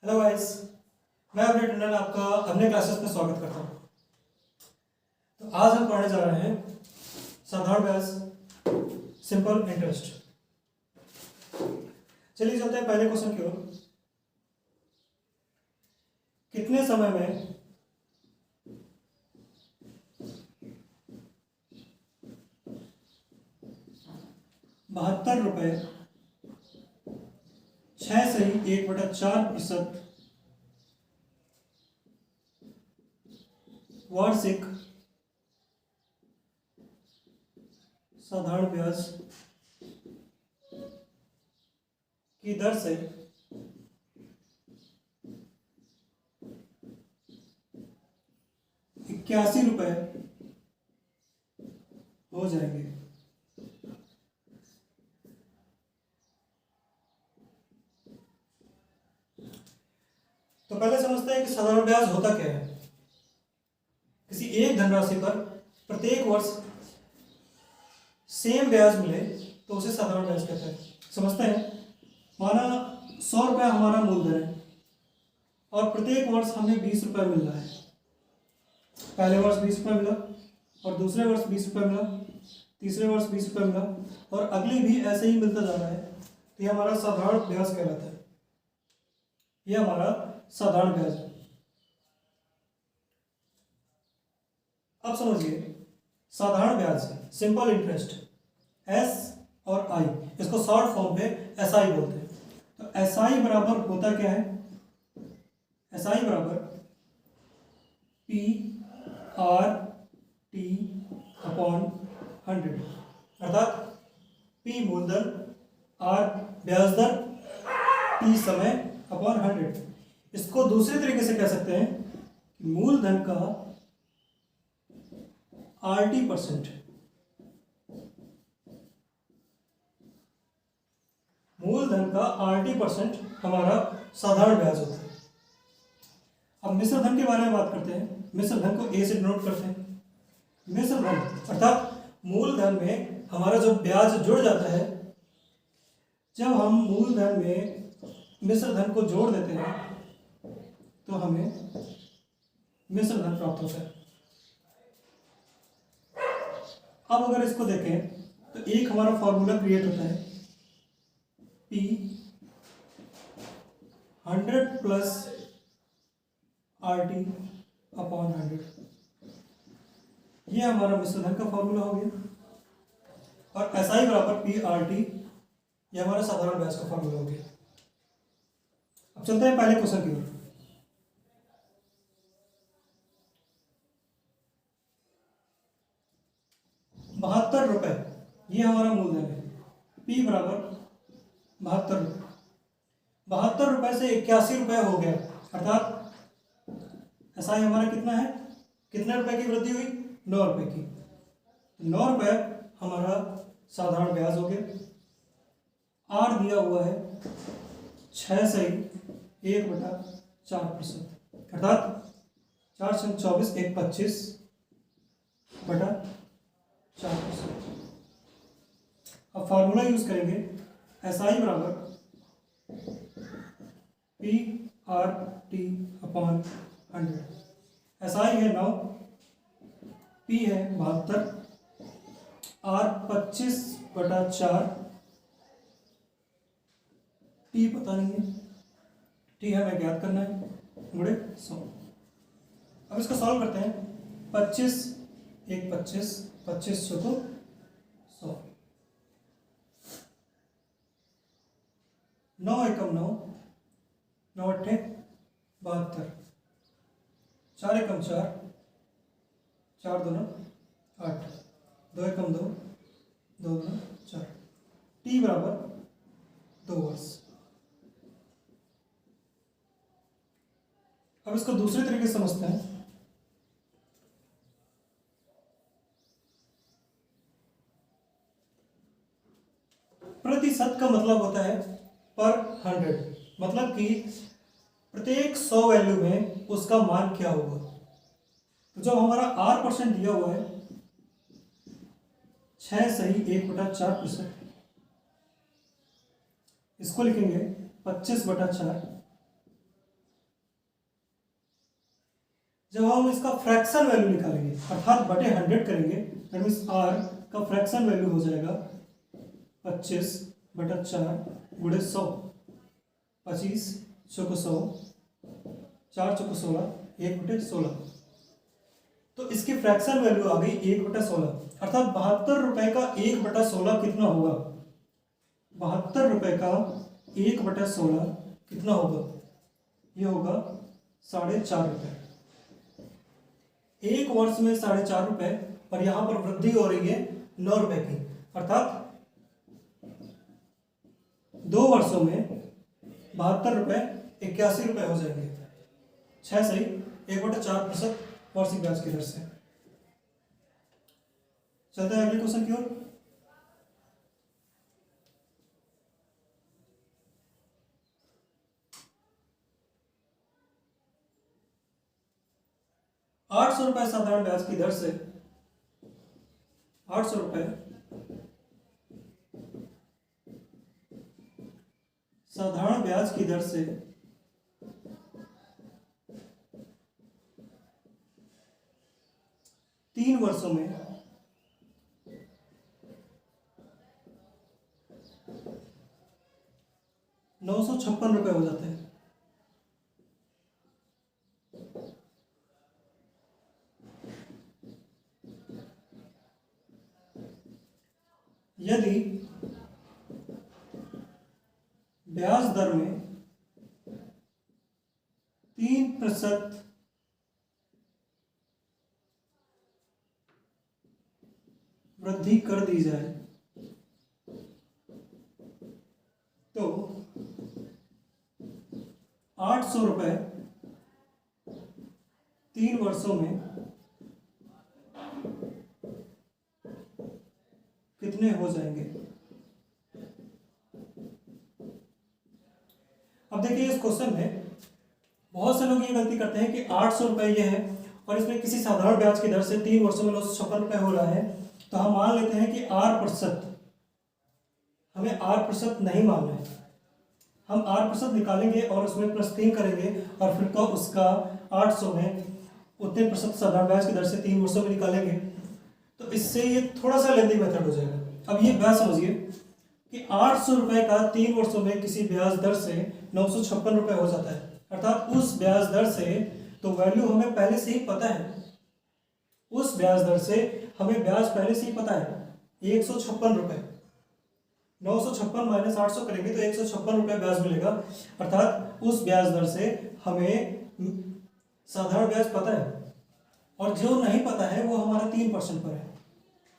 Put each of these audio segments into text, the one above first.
Hello guys, मैं अपने टंडन आपका अपने क्लासेस में स्वागत करता हूँ। तो आज हम पढ़ने जा रहे हैं साधारण ब्याज सिंपल इंटरेस्ट। चलिए चलते हैं पहले क्वेश्चन की ओर। कितने समय में 72 रुपये 6 सही 1/4% वार्षिक साधारण ब्याज की दर से 81 रुपये हो जाएंगे। तो पहले समझते हैं कि साधारण ब्याज होता क्या है। किसी एक धनराशि पर प्रत्येक वर्ष सेम ब्याज मिले तो उसे साधारण ब्याज कहते हैं। समझते हैं, माना 100 रुपये हमारा मूलधन है और प्रत्येक वर्ष हमें 20 रुपये मिल रहा है। पहले वर्ष 20 रुपये मिला और दूसरे वर्ष 20 रुपये मिला, तीसरे वर्ष 20 रुपये मिला और अगली भी ऐसे ही मिलता जा रहा है। तो ये हमारा साधारण ब्याज कहलाता है। ये हमारा साधारण ब्याज है। अब समझिए, साधारण ब्याज सिंपल इंटरेस्ट एस और आई, इसको शॉर्ट फॉर्म पे एस आई बोलते हैं। तो एस आई बराबर होता क्या है? एस आई बराबर पी आर टी अपॉन 100, अर्थात पी मूलधन, आर ब्याज दर, टी समय अपॉन 100। इसको दूसरे तरीके से कह सकते हैं कि मूलधन का RT%, मूलधन का RT% हमारा साधारण ब्याज होता है। अब मिश्र धन के बारे में बात करते हैं। मिश्र धन को ए से डिनोट करते हैं। मिश्र धन अर्थात मूलधन में हमारा जो ब्याज जुड़ जाता है, जब हम मूलधन में मिश्र धन को जोड़ देते हैं तो हमें मिश्र धन प्राप्त होता है। अब अगर इसको देखें तो एक हमारा फॉर्मूला क्रिएट होता है, P 100 प्लस RT अपॉन 100। ये हमारा मिश्र धन का फॉर्मूला हो गया। और SI बराबर P RT, ये हमारा साधारण ब्याज का फॉर्मूला हो गया। अब चलते हैं पहले क्वेश्चन की ओर। ₹72 ये हमारा मूलधन है। P बराबर 72 रुपये। 72 रुपये से 81 रुपये हो गया, अर्थात ऐसा ही हमारा कितना है, कितने रुपए की वृद्धि हुई? 9 रुपये की। 9 रुपये हमारा साधारण ब्याज हो गया। आर दिया हुआ है 6 सही 1/4%, अर्थात 4 × 24 1 25/4%। अब फार्मूला यूज करेंगे, एस आई बराबर P R T upon 100। S I है 9, पी है 72, आर 25/4, टी पता नहीं है, टी हमें ज्ञात करना है, गुणे 100। अब इसको सॉल्व करते हैं। 25 1 25, 25 चौको 100, 9 एकम 9, 9 अट्ठे 72, 4 एकम 4, 4 दूना 8, 2 एकम 2, 2 दूना 4। टी बराबर 2 वर्ष। अब इसको दूसरे तरीके से समझते हैं। प्रतिशत का मतलब होता है पर 100, मतलब कि प्रत्येक 100 वैल्यू में उसका मान क्या होगा। तो जब हमारा R% दिया हुआ है 6 सही 1/4%, इसको लिखेंगे 25/4 इसका फ्रैक्शन वैल्यू निकालेंगे, अर्थात बटे 100 करेंगे। दैट मीन्स r का फ्रैक्शन वैल्यू हो जाएगा 25/4 गुणे 100। 25 चौको 100, 4 चौको 16, 1/16। तो इसकी फ्रैक्शन वैल्यू आ गई 1/16, अर्थात 72 रुपए का 1/16 कितना होगा? 72 रुपए का 1/16 कितना होगा? ये होगा 4.5 रुपए। एक वर्ष में 4.5 रुपए, और यहां पर वृद्धि हो रही है 9 रुपए की, अर्थात 2 वर्षों में 72 रुपए 81 रुपए हो जाएंगे। 6 सही 1/4% वार्षिक ब्याज की दर से। चलते हैं अगले क्वेश्चन की ओर। ₹800 साधारण ब्याज की दर से 800 रुपए साधारण ब्याज की दर से 3 वर्षों में 956 रुपए हो जाते हैं। यदि ब्याज दर में 3% वृद्धि कर दी जाए तो 800 रुपए 3 वर्षों में कितने हो जाएंगे? अब देखिए इस क्वेश्चन में बहुत से लोग ये गलती करते हैं कि 800 रुपए ये है और इसमें किसी साधारण ब्याज की दर से 3 वर्षों में 956 रुपए हो रहा है, तो हम मान लेते हैं कि r%, हमें r% नहीं मानना है। हम r% निकालेंगे और उसमें +3 करेंगे और फिर तो उसका 800 में उतने प्रतिशत साधारण ब्याज की दर से 3 वर्षों में निकालेंगे, तो इससे ये थोड़ा सा लेंदी मेथड हो जाएगा। अब ये बात समझिए कि 800 रुपए का 3 वर्षों में किसी ब्याज दर से 956 रुपए हो जाता है, अर्थात उस ब्याज दर से तो वैल्यू हमें पहले से ही पता है, उस ब्याज दर से हमें ब्याज पहले से ही पता है 156 रुपए। 956 माइनस 800 करेंगे तो 156 रुपए ब्याज मिलेगा, अर्थात उस ब्याज दर से हमें साधारण ब्याज पता है और जो नहीं पता है वो हमारा 3% पर है।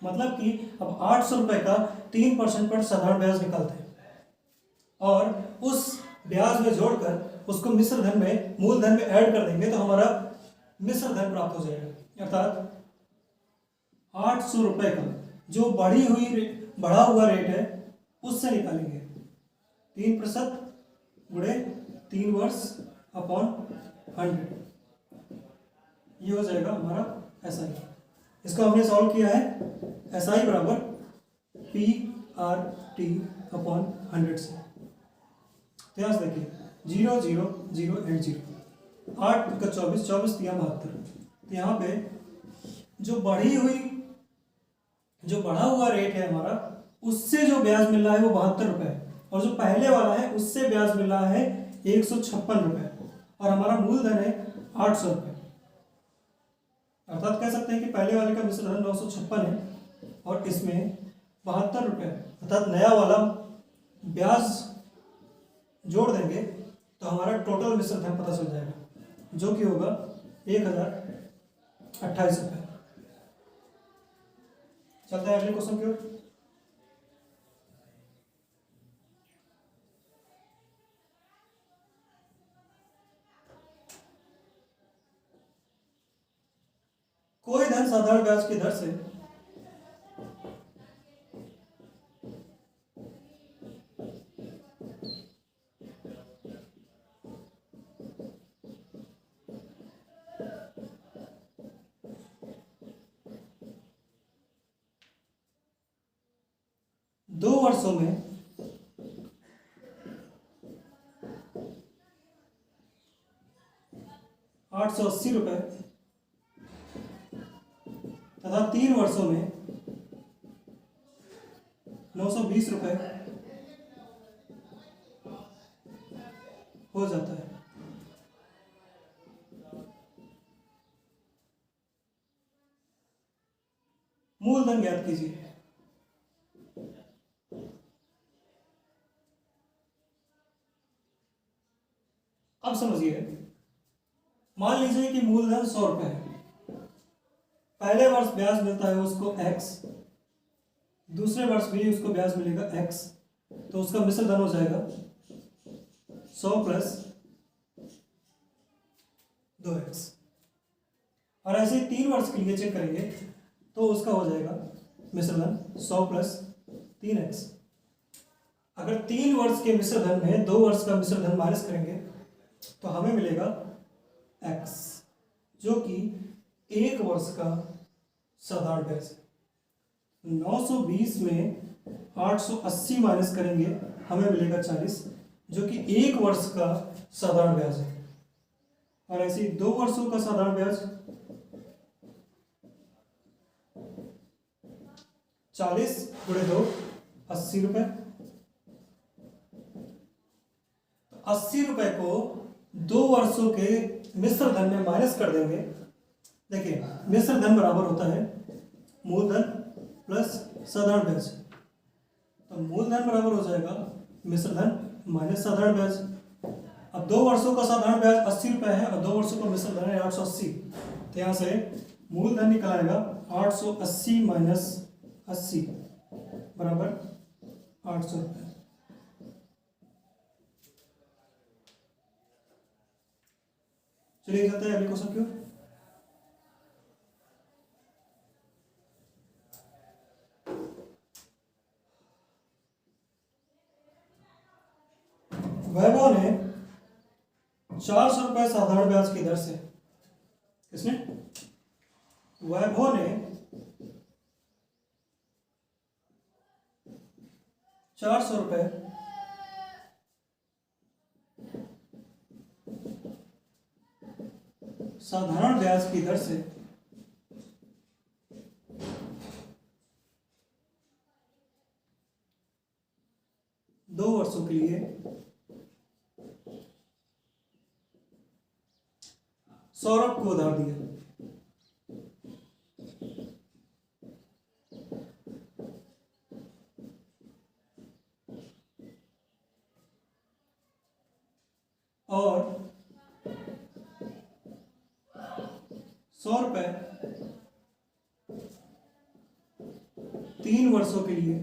मतलब कि अब 800 रुपए का 3% पर साधारण ब्याज निकालते हैं और उस ब्याज में जोड़कर उसको मिश्र धन में मूलधन में ऐड कर देंगे तो हमारा मिश्र धन प्राप्त हो जाएगा, अर्थात 800 रुपए का जो बढ़ा हुआ रेट है उससे निकालेंगे 3% गुणे 3 वर्ष अपॉन 100, ये हो जाएगा हमारा SI। इसको हमने सॉल्व किया है SI बराबर PRT अपॉन 100 से। तो यहाँ से देखिए 0 0 0 8 0, 8 का 24, 24 दिया 72। तो यहाँ पे जो बढ़ा हुआ रेट है हमारा, उससे जो ब्याज मिल रहा है वो 72 रुपए है और जो पहले वाला है उससे ब्याज मिल रहा है 156 रुपए और हमारा मूलधन है 800 रुपए। अर्थात कह सकते हैं कि पहले वाले का मिश्र धन 956 है और इसमें 72 रुपए, अर्थात नया वाला ब्याज जोड़ देंगे तो हमारा टोटल मिश्र धन पता चल जाएगा जो कि होगा 1028 रुपए। चलते हैं अगले क्वेश्चन की ओर। कोई धन साधारण ब्याज की दर से दो वर्षों में 880 रुपए तथा 3 वर्षों में 920 रुपये हो जाता है। मूलधन ज्ञात कीजिए। अब समझिए, मान लीजिए कि मूलधन 100 रुपये है। पहले वर्ष ब्याज मिलता है उसको x, दूसरे वर्ष भी उसको ब्याज मिलेगा x, तो उसका मिश्र धन हो जाएगा 100 प्लस 2x। और ऐसे ही 3 वर्ष के लिए चेक करेंगे तो उसका हो जाएगा मिश्र धन 100 प्लस 3x। अगर 3 वर्ष के मिश्र धन में 2 वर्ष का मिश्र धन माइनस करेंगे तो हमें मिलेगा x, जो कि 1 वर्ष का साधारण ब्याज है। 920 में 880 माइनस करेंगे हमें मिलेगा 40, जो कि 1 वर्ष का साधारण ब्याज है। और ऐसे ही 2 वर्षों का साधारण ब्याज 40 गुणे 2 80 रुपये। 80 रुपये को 2 वर्षों के मिश्र धन में माइनस कर देंगे। देखिए, मिश्र धन बराबर होता है मूलधन प्लस साधारण ब्याज। तो मूलधन बराबर हो जाएगा मिश्र धन माइनस साधारण ब्याज। अब 2 वर्षों का साधारण ब्याज 80 रुपये है और 2 वर्षों का मिश्र धन है 880। तो यहाँ से मूलधन निकल आएगा 880 माइनस 80 बराबर 800 रुपये। चलिए चलते हैं अगले क्वेश्चन की ओर। वैभव ने 400 रुपये साधारण ब्याज की दर से, किसने? वैभव ने 400 रुपये साधारण ब्याज की दर से 2 वर्षों के लिए सौरभ को उधार दिया। और 100 रुपये 3 वर्षों के लिए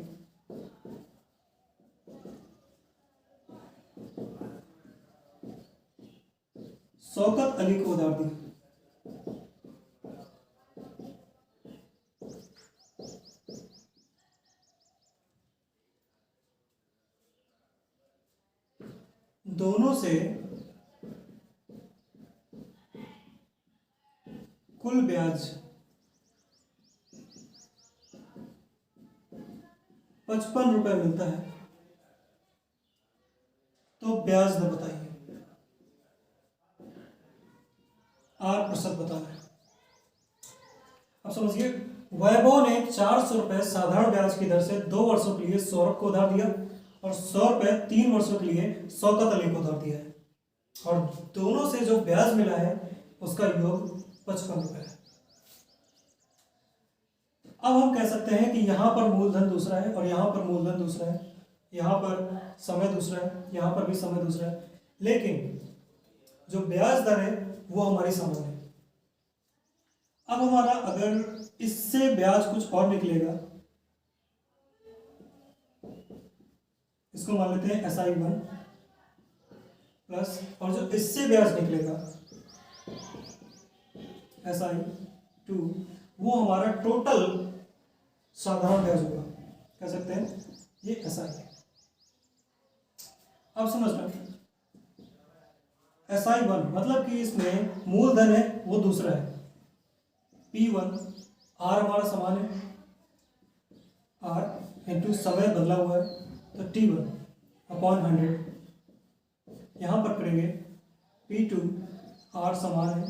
शौकत अली को उधार दिया। दोनों से कुल ब्याज 55 रुपये मिलता है। तो ब्याज दर बताइए। 8% बताना है। अब समझिए, वैभव ने 400 रुपये साधारण ब्याज की दर से 2 वर्षों के लिए सौरभ को उधार दिया और 100 रुपये 3 वर्षों के लिए शौकत अली को उधार दिया है। और दोनों से जो ब्याज मिला है उसका योग 55 रुपये है। अब हम कह सकते हैं कि यहाँ पर मूलधन दूसरा है और यहाँ पर मूलधन दूसरा है, यहाँ पर समय दूसरा है, यहाँ पर भी समय दूसरा है, लेकिन जो ब्याज दर है वो हमारी समान है। अब हमारा अगर इससे ब्याज कुछ और निकलेगा, इसको मान लेते हैं SI1 प्लस, और जो इससे ब्याज निकलेगा SI2, वो हमारा टोटल साधारण ब्याज होगा। कह सकते हैं ये SI है। अब समझना, SI1 मतलब कि इसमें मूलधन है वो दूसरा है, P1, R हमारा समान है, R इंटू समय बदला हुआ है तो T1 अपॉन 100। यहाँ पर करेंगे P2, R समान है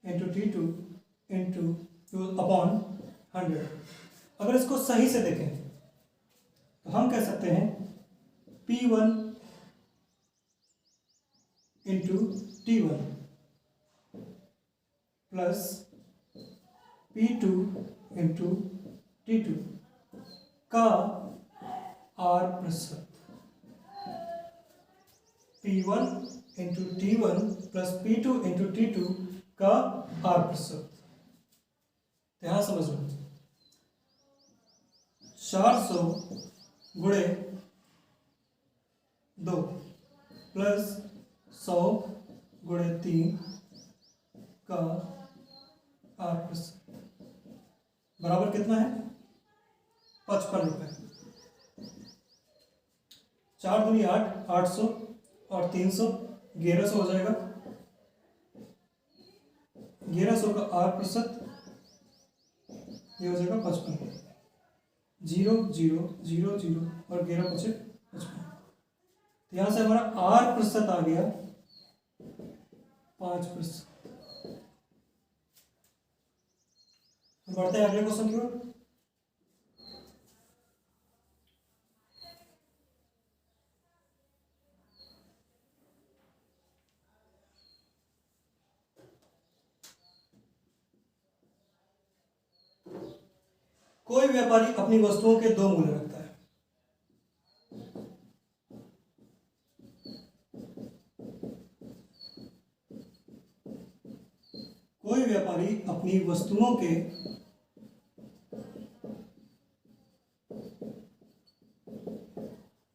इंटू T2 इंटू अपॉन 100। अगर इसको सही से देखें तो हम कह सकते हैं P1 into T1 plus P2 into T2 का R प्रतिशत। P1 into T1 plus P2 into T2 का R प्रतिशत। ध्यान समझ लो, 400 गुणे 2 प्लस 100 गुणे 3 का R प्रतिशत बराबर कितना है? 55 रुपये। 4 दूनी 8, 800 और 300 1100 हो जाएगा। 1100 का R प्रतिशत ये हो जाएगा 55। 0 0 0 0 और 11 बचे 55। तो यहाँ से हमारा R प्रतिशत आ गया 5%। बढ़ते हैं अगले क्वेश्चन की ओर। कोई व्यापारी अपनी वस्तुओं के 2 मूल्य रखता है। कोई व्यापारी अपनी वस्तुओं के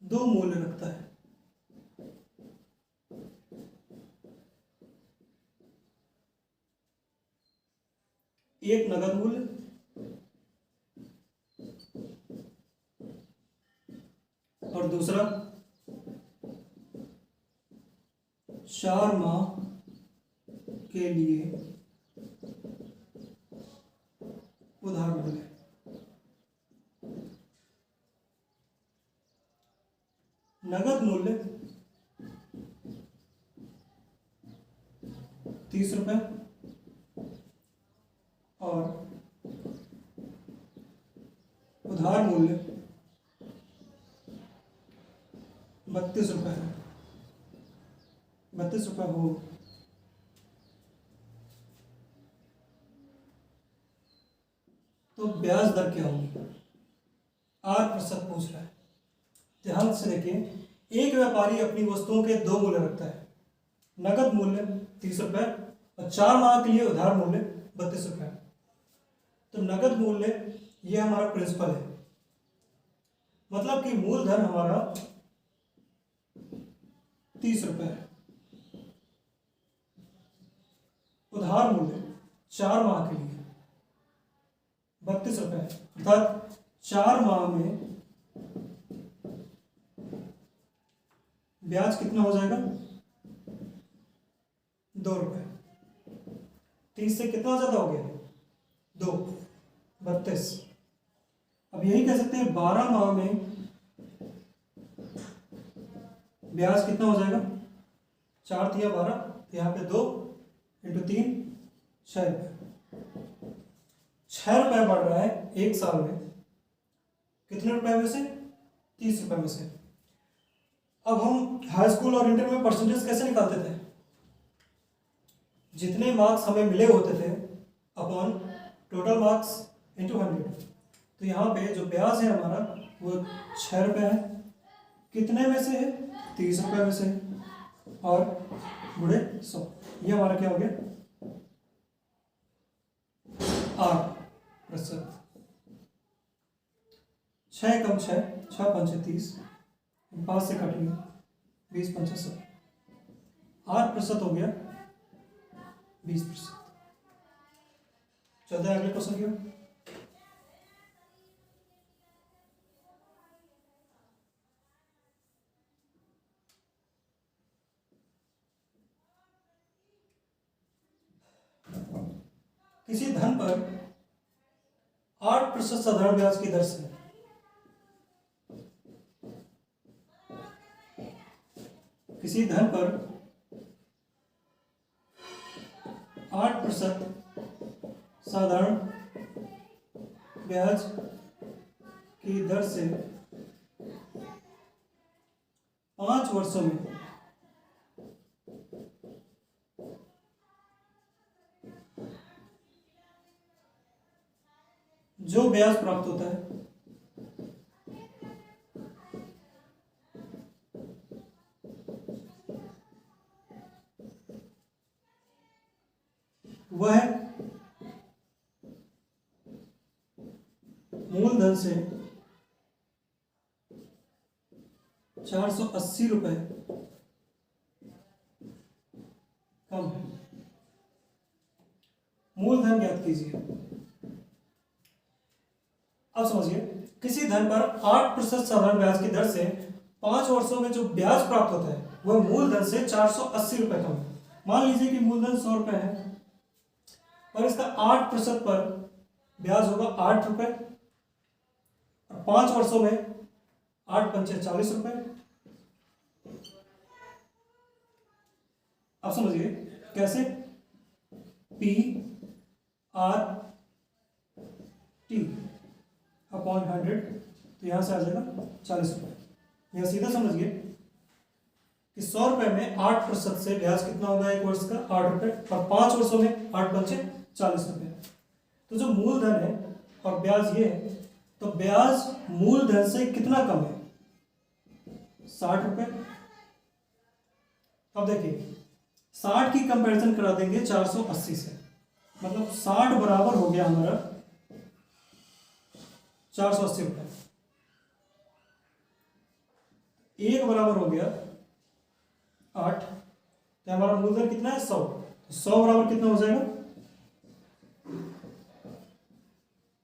2 मूल्य रखता है। एक नगद मूल्य और दूसरा 4 माह के लिए उधार मूल्य। नगद मूल्य 30 रुपये और उधार मूल्य 32 रुपये है। 32 रुपये हो तो ब्याज दर क्या होगी? R प्रतिशत पूछ रहा है। ध्यान से देखिए, एक व्यापारी अपनी वस्तुओं के 2 मूल्य रखता है। नगद मूल्य 30 रुपये और 4 माह के लिए उधार मूल्य 32 रुपये। तो नगद मूल्य ये हमारा प्रिंसिपल है, मतलब कि मूलधन हमारा 30 रुपये है। उधार मूल्य 4 माह के लिए 32 रुपये, अर्थात 4 माह में ब्याज कितना हो जाएगा? 2 रुपये। 30 से कितना ज़्यादा हो गया? 2, 32। अब यही कह सकते हैं 12 माह में ब्याज कितना हो जाएगा? 4 तिया 12, तो यहाँ पे 2 इंटू 3 6 रुपये। 6 रुपये बढ़ रहा है एक साल में। कितने रुपए में से? 30 रुपये में से। अब हम हाई स्कूल और इंटर में परसेंटेज कैसे निकालते थे? जितने मार्क्स हमें मिले होते थे अपॉन टोटल मार्क्स इंटू 100। तो यहाँ पे जो ब्याज है हमारा वो 6 रुपये है। कितने में से है? 30 रुपये में से और गुणे 100। ये हमारा क्या हो गया? R प्रतिशत। 6 कम 6, 6 पंचे 30, 5 से काटेंगे 20 पंचे 100। R प्रतिशत हो गया 20%। चलते हैं अगले क्वेश्चन की ओर। किसी धन पर 8% साधारण ब्याज की दर से किसी धन पर 8% साधारण ब्याज की दर से 5 वर्षों में जो ब्याज प्राप्त होता है वह मूलधन से 480 रुपये कम है। मूलधन ज्ञात कीजिए। अब समझिए, किसी धन पर 8% साधारण ब्याज की दर से 5 वर्षों में जो ब्याज प्राप्त होता है वह मूलधन से 480 रुपये कम है। मान लीजिए कि मूलधन 100 रुपये है और इसका 8% पर ब्याज होगा 8 रुपये और 5 वर्षों में 8 पंचे 40 रुपये। अब समझिए कैसे, P R T अपॉन 100, तो यहां से आ जाएगा 40 रुपये। यह सीधा समझिए कि 100 रुपये में 8% से ब्याज कितना होगा एक वर्ष का, 8 रुपये, और 5 वर्षों में 8 पंचे 40 रुपये। तो जो मूलधन है और ब्याज ये है, तो ब्याज मूलधन से कितना कम है, 60 रुपये। अब देखिए 60 की कंपैरिजन करा देंगे 480 से, मतलब 60 बराबर हो गया हमारा 480 रुपये। एक बराबर हो गया 8, तो हमारा मूलधन कितना है 100, तो 100 बराबर कितना हो जाएगा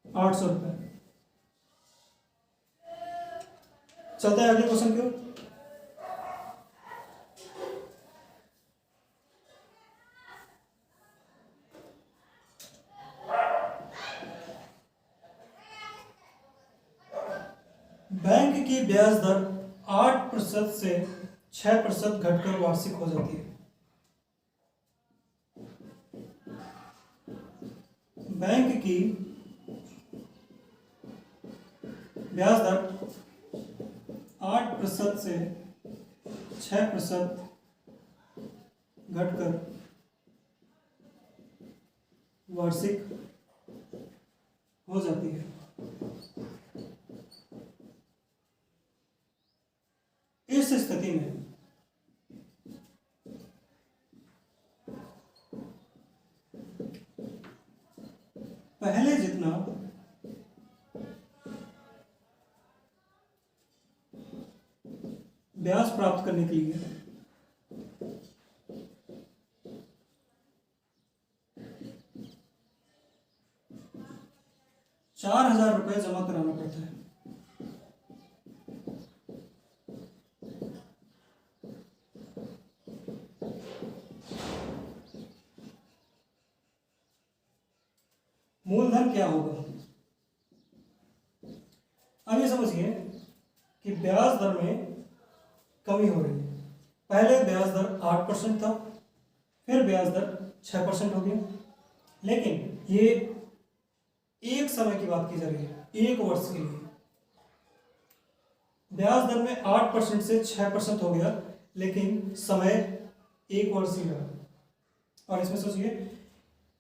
800 रुपये। चलते हैं अगले क्वेश्चन की ओर। बैंक की ब्याज दर 8% से 6% घटकर वार्षिक हो जाती है। बैंक की ब्याज दर 8% से 6% घटकर वार्षिक हो जाती है। इस स्थिति में पहले जितना ब्याज प्राप्त करने के लिए 4,000 रुपये जमा कराना पड़ता है। मूलधन क्या होगा, अब ये समझिए कि ब्याज दर में कमी हो रही है। पहले ब्याज दर 8% था, फिर ब्याज दर 6% हो गया, लेकिन ये एक समय की बात की जा रही है, एक वर्ष के लिए। ब्याज दर में 8% से 6% हो गया, लेकिन समय एक वर्ष ही रहा। और इसमें सोचिए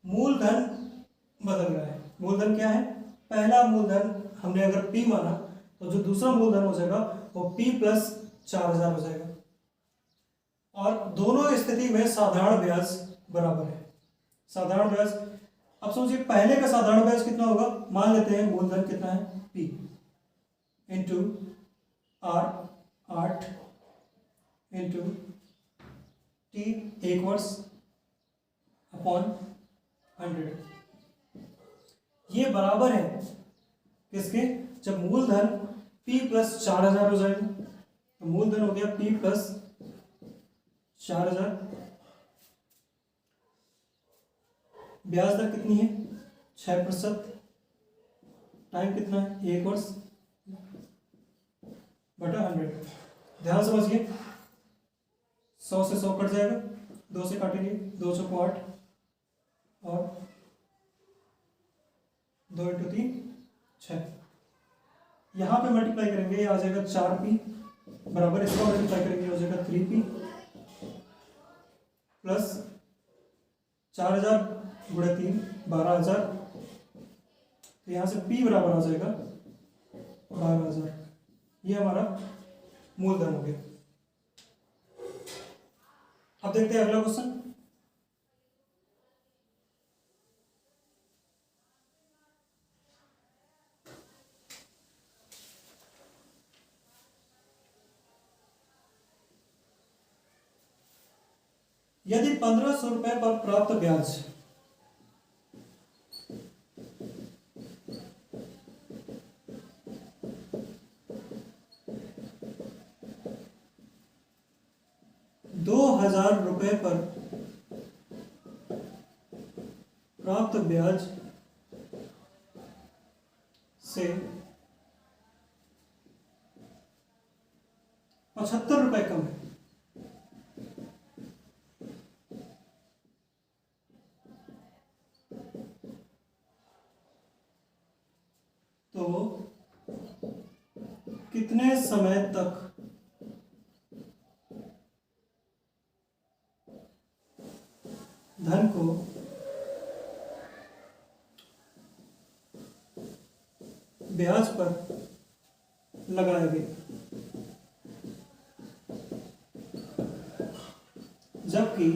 मूलधन बदल रहा है। मूलधन क्या है, पहला मूलधन हमने अगर P माना तो जो दूसरा मूलधन हो जाएगा वो P प्लस 4,000 हो जाएगा। और दोनों स्थिति में साधारण ब्याज बराबर है। साधारण ब्याज, अब समझिए पहले का साधारण ब्याज कितना होगा, मान लेते हैं मूलधन कितना है P into R 8 into T एक वर्ष अपॉन 100। ये बराबर है किसके, जब मूलधन P प्लस 4,000 हो जाएगा, तो मूलधन हो गया P प्लस 4,000। ब्याज दर कितनी है 6%, टाइम कितना है एक वर्ष बटा 100। ध्यान समझिए 100 से 100 कट जाएगा, 2 से काटेंगे, 2 चौको 8 और 2 × 3 6। यहाँ पे मल्टीप्लाई करेंगे, ये आ जाएगा 4p बराबर, इसका मल्टीप्लाई करेंगे हो जाएगा 3p प्लस 4000 × 3 12,000। तो यहाँ से p बराबर आ जाएगा 12,000। ये हमारा मूलधन हो गया। अब देखते हैं अगला क्वेश्चन। यदि 1500 रुपए पर प्राप्त ब्याज ₹2,000 पर प्राप्त ब्याज से 75 रुपए कम है, तो कितने समय तक धन को ब्याज पर लगाया गया, जबकि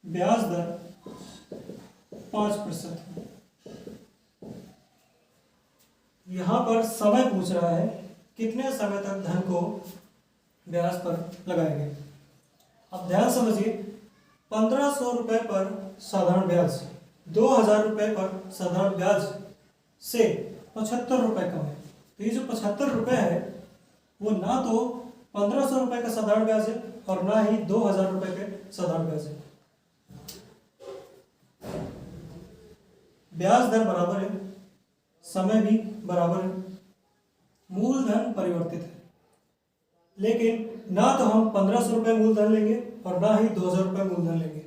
ब्याज दर 5% है। यहां पर समय पूछ रहा है कितने समय तक धन को ब्याज पर लगाया गया। अब ध्यान समझिए, 1500 रुपए पर साधारण ब्याज, 2000 रुपए पर साधारण ब्याज से 75 रुपए कम है। तो ये जो 75 रुपए है वो ना तो 1500 रुपए का साधारण ब्याज है और ना ही 2000 रुपए के साधारण ब्याज है। ब्याज दर बराबर है, समय भी बराबर है, मूलधन परिवर्तित है, लेकिन ना तो हम 1500 रुपए मूलधन लेंगे और ना ही 2000 रुपए मूलधन लेंगे।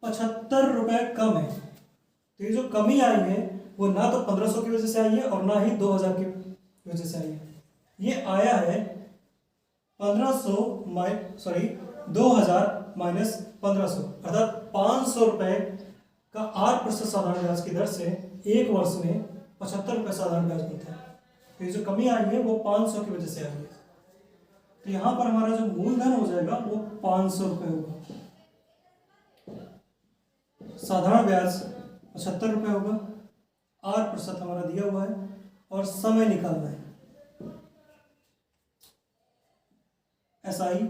75 रुपए कम है। तो ये जो कमी आई है वो ना तो 1500 की वजह से आई है और ना ही 2000 की वजह से आई है। ये आया है 2000 माइनस 1500, अर्थात 500 रुपए का 8% साधारण ब्याज की दर से एक वर्ष में 75 रुपए साधारण ब्याज मिलता है। तो ये जो कमी आई है वो 500 की वजह से आई है। तो यहां पर हमारा जो मूलधन हो जाएगा वो 500 रुपए होगा, साधारण ब्याज 75 रुपए होगा, 8% हमारा दिया हुआ है और समय निकालना है। SI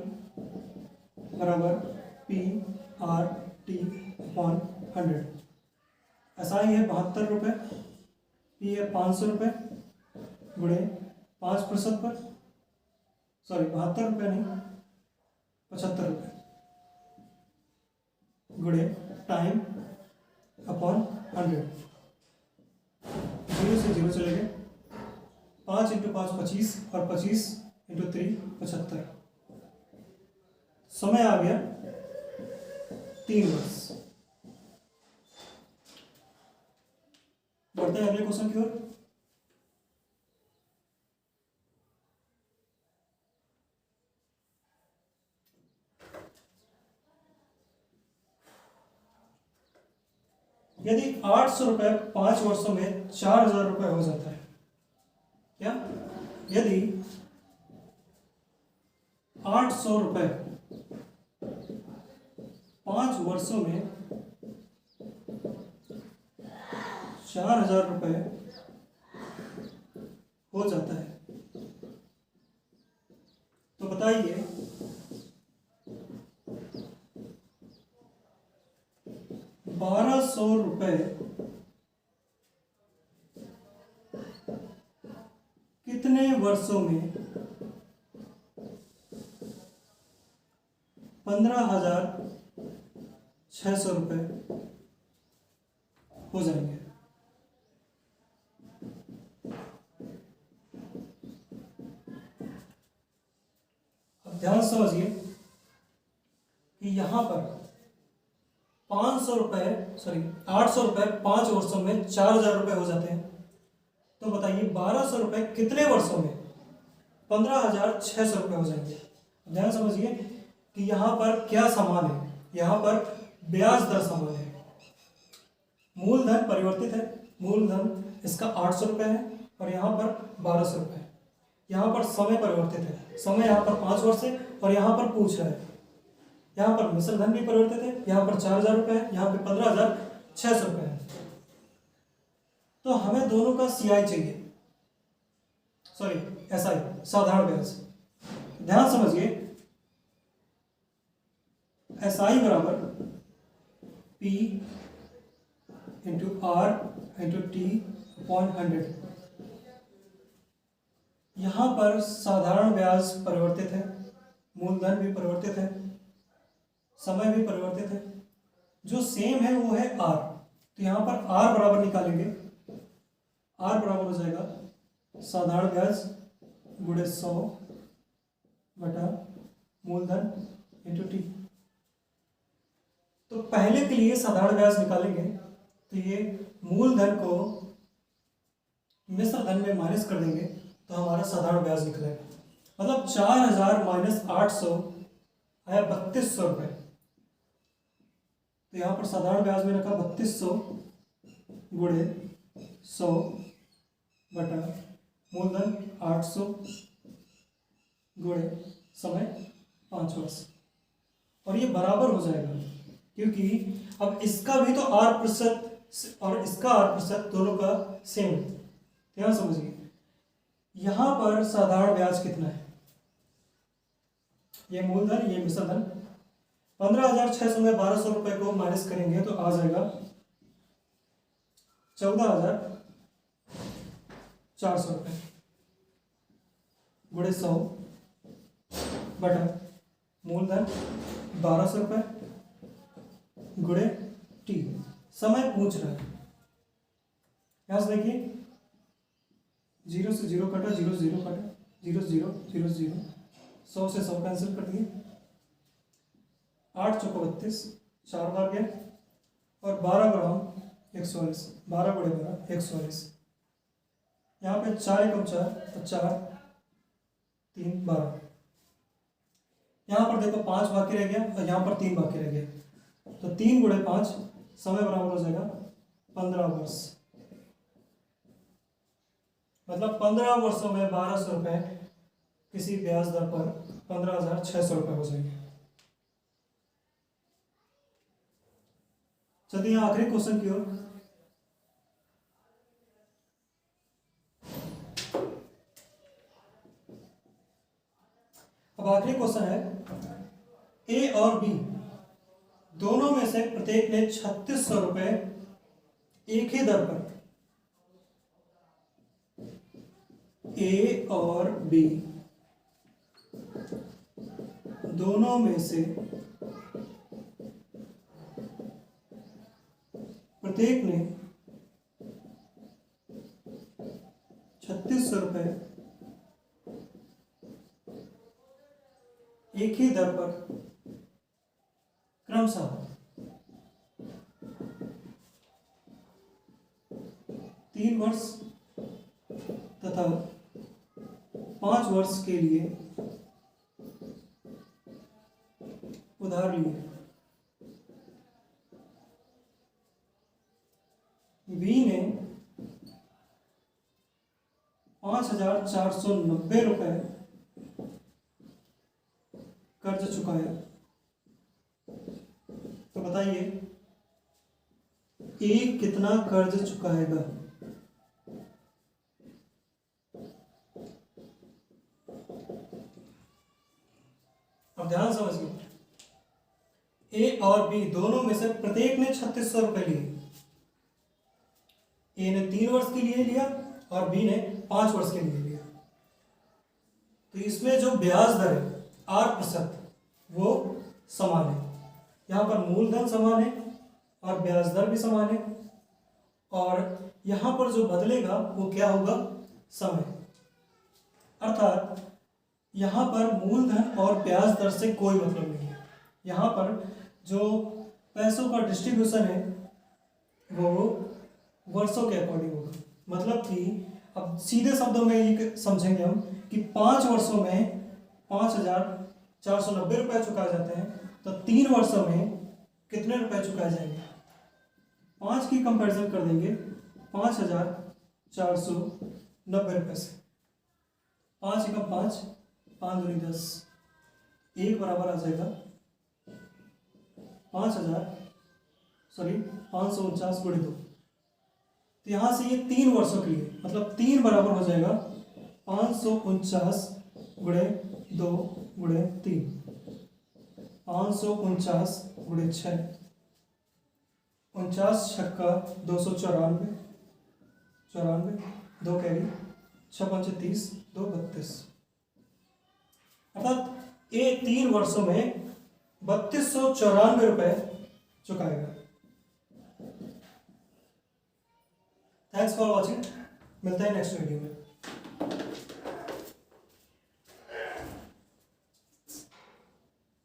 बराबर PRT/100। SI है 72 रुपए, P है 500 रुपए गुणे 5% पर, सॉरी 72 रुपए नहीं 75 रुपए गुणे टाइम अपॉन 100। 0 से 0 चले गए, 5 × 5 25 और 25 × 3 75। समय आ गया 3 वर्ष। बढ़ते हैं अगले क्वेश्चन की ओर। यदि 800 रुपए 5 वर्षों में 4000 रुपए हो जाता है, क्या? यदि 800 रुपए 5 वर्षों में 4000 रुपए हो जाता है, तो बताइए 1200 रुपए कितने वर्षों में 15,600 रुपए हो जाएंगे। अब ध्यान समझिए कि यहां पर 500 रुपए, सॉरी 800 रुपये 5 वर्षों में 4000 रुपये हो जाते हैं, तो बताइए 1200 रुपये कितने वर्षों में 15600 रुपये हो जाएंगे। ध्यान समझिए कि यहाँ पर क्या समान है, यहाँ पर ब्याज दर समान है। मूलधन परिवर्तित है, मूलधन इसका 800 रुपये है और यहाँ पर 1200 रुपये है। यहाँ पर समय परिवर्तित है, समय यहाँ पर 5 वर्ष है और यहाँ पर पूछ रहा है। यहाँ पर मिश्र धन भी परिवर्तित है, यहाँ पर 4000 रुपये है, यहाँ पे 15600 रुपये है। तो हमें दोनों का CI चाहिए, सॉरी SI, साधारण ब्याज। ध्यान समझिए, SI बराबर P into R into T upon 100। यहाँ पर साधारण ब्याज परिवर्तित है, मूलधन भी परिवर्तित है, समय भी परिवर्तित है, जो सेम है वो है R। तो यहाँ पर R बराबर निकालेंगे, R बराबर हो जाएगा साधारण ब्याज गुणे 100 बटा मूलधन इंटू T। तो पहले के लिए साधारण ब्याज निकालेंगे तो ये मूलधन को मिश्र धन में माइनस कर देंगे तो हमारा साधारण ब्याज निकलेगा। मतलब 4000 माइनस 800 आया 3200 रुपये। तो यहाँ पर साधारण ब्याज में रखा 3200 गुणे 100 बटा मूलधन 800 गुणे समय 5 वर्ष, और ये बराबर हो जाएगा क्योंकि अब इसका भी तो R% और इसका R% दोनों का सेम है। ध्यान समझिए, यहाँ पर साधारण ब्याज कितना है, ये मूलधन ये मिश्र धन। 15600 में 1200 रुपये को माइनस करेंगे तो आ जाएगा 14400 रुपये गुणे 100 बटा मूलधन 1200 रुपये गुणे T। समय पूछ रहा है, यहां से देखिए 0 से 0 कटा, 0 से 0 कटा, 0 से 0, 0 से 0, 100 से 100 कैंसिल कर दिए, 8 चौको 32, 4 बार गया और 12 ग्राम 144, 12 गुणे 12 144। यहाँ पे 4 एकम 4 तो 4 3 12। यहाँ पर देखो 5 बाकी रह गया और यहाँ पर 3 बाकी रह गया, तो 3 गुणे 5 समय बराबर हो जाएगा 15 वर्ष। मतलब 15 वर्षों में 1200 रुपये किसी ब्याज दर पर 15600 रुपये हो जाएंगे। चलिए यहाँ आखिरी क्वेश्चन की ओर। अब आखिरी क्वेश्चन है, ए और बी दोनों में से प्रत्येक ने 3600 रुपये एक ही दर पर, ए और बी दोनों में से प्रत्येक ने 3600 रुपये एक ही दर पर क्रमशः 3 वर्ष तथा 5 वर्ष के लिए उधार लिए। बी ने 5490 रुपये कर्ज चुकाया। तो बताइए ए कितना कर्ज चुकाएगा? अब ध्यान समझिए, ए और बी दोनों में से प्रत्येक ने 3600 रुपये लिए। ए ने 3 वर्ष के लिए लिया और बी ने 5 वर्ष के लिए लिया। तो इसमें जो ब्याज दर है R% वो समान है। यहाँ पर मूलधन समान है और ब्याज दर भी समान है, और यहाँ पर जो बदलेगा वो क्या होगा? समय। अर्थात यहाँ पर मूलधन और ब्याज दर से कोई मतलब नहीं है। यहाँ पर जो पैसों का डिस्ट्रीब्यूशन है वो वर्षों के अकॉर्डिंग होगा। मतलब कि अब सीधे शब्दों में ये समझेंगे हम कि 5 वर्षों में 5,490 रुपये चुकाए जाते हैं, तो 3 वर्षों में कितने रुपए चुकाए जाएंगे? 5 की कंपैरिजन कर देंगे 5,490 रुपये से। 5 एकम 5, 5 दूनी 10, 1 बराबर आ जाएगा 549 गुणे 2। तो यहाँ से ये 3 वर्षों के लिए, मतलब 3 बराबर हो जाएगा 549 गुणे 2 गुणे 3, 549 गुणे 6, 49 छक्का 294, 94, 2 कैरी, 6 पंचे 30, 2 32। अर्थात ये 3 वर्षों में 3294 रुपये चुकाएगा। थैंक्स फॉर वॉचिंग, मिलते हैं नेक्स्ट वीडियो में।